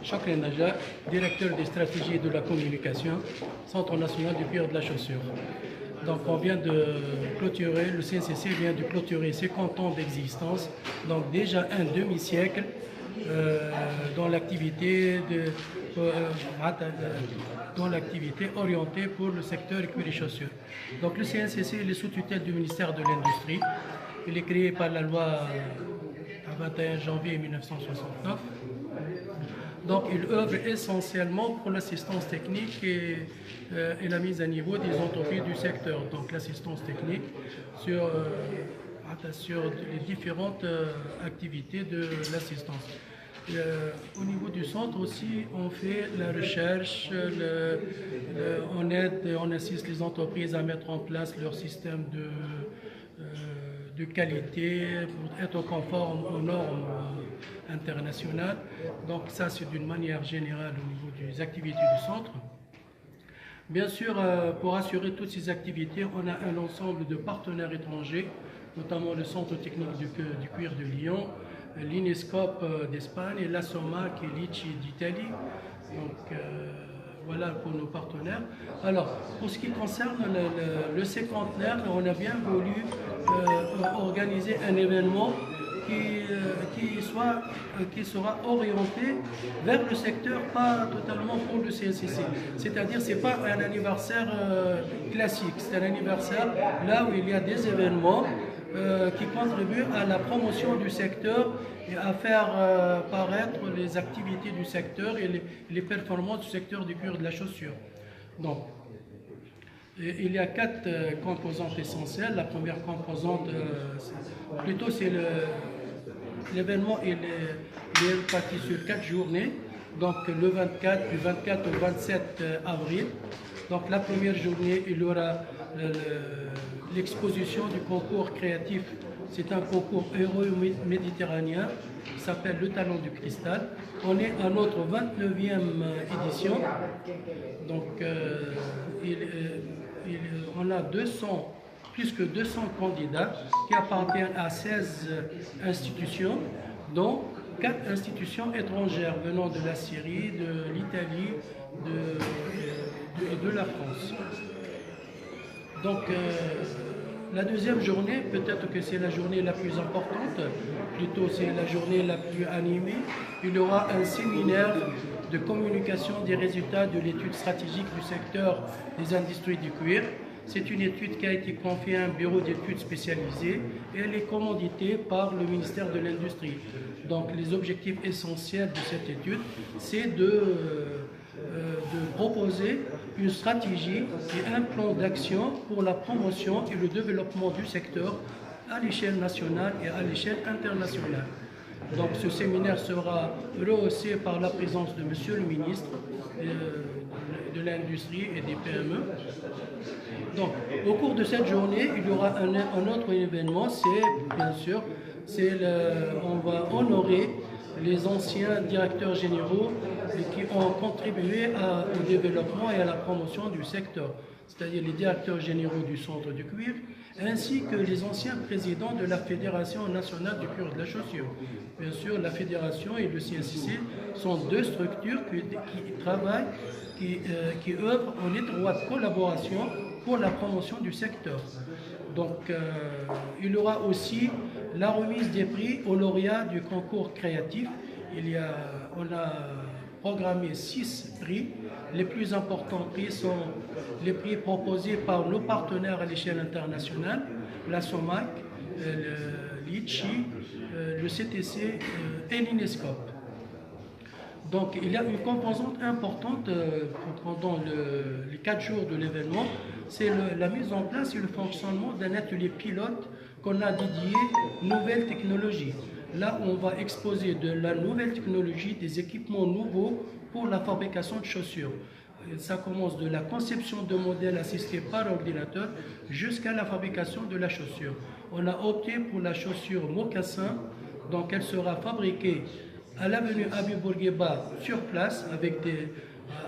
Chakri Naja, directeur des stratégies de la communication, Centre national du cuir de la chaussure. Donc on vient de clôturer, le CNCC vient de clôturer 50 ans d'existence, donc déjà un demi-siècle dans l'activité orientée pour le secteur cuir et chaussures. Donc le CNCC est sous tutelle du ministère de l'Industrie. Il est créé par la loi 21 janvier 1969. Donc, il œuvre essentiellement pour l'assistance technique et la mise à niveau des entreprises du secteur. Donc, l'assistance technique sur les différentes activités de l'assistance. Au niveau du centre aussi, on fait la recherche, on assiste les entreprises à mettre en place leur système de qualité pour être conforme aux normes internationales. Donc ça, c'est d'une manière générale au niveau des activités du centre. Bien sûr, pour assurer toutes ces activités, on a un ensemble de partenaires étrangers, notamment le Centre technique du cuir de Lyon, l'Inescope d'Espagne et la SOMAC et l'ICI d'Italie. Donc voilà pour nos partenaires. Alors, pour ce qui concerne le cinquantenaire, on a bien voulu organiser un événement qui sera orienté vers le secteur, pas totalement pour le CNCC. C'est-à-dire, ce n'est pas un anniversaire classique, c'est un anniversaire là où il y a des événements qui contribuent à la promotion du secteur et à faire paraître les activités du secteur et les performances du secteur du cuir de la chaussure. Donc, il y a 4 composantes essentielles. La première composante, c'est l'événement, il est réparti sur 4 journées. Donc du 24 au 27 avril. Donc la première journée, il y aura l'exposition du concours créatif. C'est un concours euro-méditerranéen qui s'appelle le Talent du Cristal. On est à notre 29e édition. Donc on a plus que 200 candidats qui appartiennent à 16 institutions, dont 4 institutions étrangères venant de la Syrie, de l'Italie et de la France. Donc la deuxième journée, peut-être que c'est la journée la plus importante, plutôt c'est la journée la plus animée. Il y aura un séminaire de communication des résultats de l'étude stratégique du secteur des industries du cuir. C'est une étude qui a été confiée à un bureau d'études spécialisé et elle est commanditée par le ministère de l'Industrie. Donc les objectifs essentiels de cette étude, c'est de proposer une stratégie et un plan d'action pour la promotion et le développement du secteur à l'échelle nationale et à l'échelle internationale. Donc ce séminaire sera rehaussé par la présence de Monsieur le ministre de l'Industrie et des PME. Donc au cours de cette journée, il y aura un autre événement, c'est bien sûr, on va honorer les anciens directeurs généraux qui ont contribué au développement et à la promotion du secteur, c'est-à-dire les directeurs généraux du centre du cuir, ainsi que les anciens présidents de la Fédération nationale du cuir de la chaussure. Bien sûr, la Fédération et le CNCC sont 2 structures qui travaillent, qui œuvrent en étroite collaboration pour la promotion du secteur. Donc, il y aura aussi la remise des prix aux lauréats du concours créatif. On a programmé 6 prix. Les plus importants prix sont les prix proposés par nos partenaires à l'échelle internationale, la SOMAC, l'ICI, le CTC et l'Inescope. Donc il y a une composante importante pendant les 4 jours de l'événement, c'est la mise en place et le fonctionnement d'un atelier pilote qu'on a dédié nouvelles technologies. Là, on va exposer de la nouvelle technologie, des équipements nouveaux pour la fabrication de chaussures. Ça commence de la conception de modèles assistés par ordinateur jusqu'à la fabrication de la chaussure. On a opté pour la chaussure mocassin, donc elle sera fabriquée à l'avenue Habib Bourguiba sur place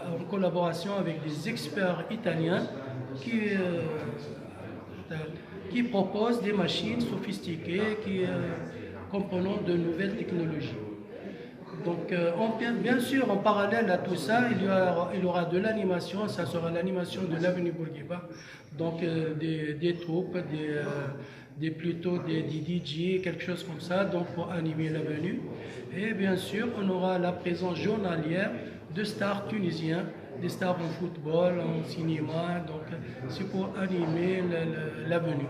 en collaboration avec des experts italiens qui proposent des machines sophistiquées comprenant de nouvelles technologies. Donc, bien sûr, en parallèle à tout ça, il y aura de l'animation, ça sera l'animation de l'avenue Bourguiba, donc des troupes, plutôt des DJ, quelque chose comme ça, donc pour animer l'avenue. Et bien sûr, on aura la présence journalière de stars tunisiens, des stars en football, en cinéma, donc c'est pour animer l'avenue.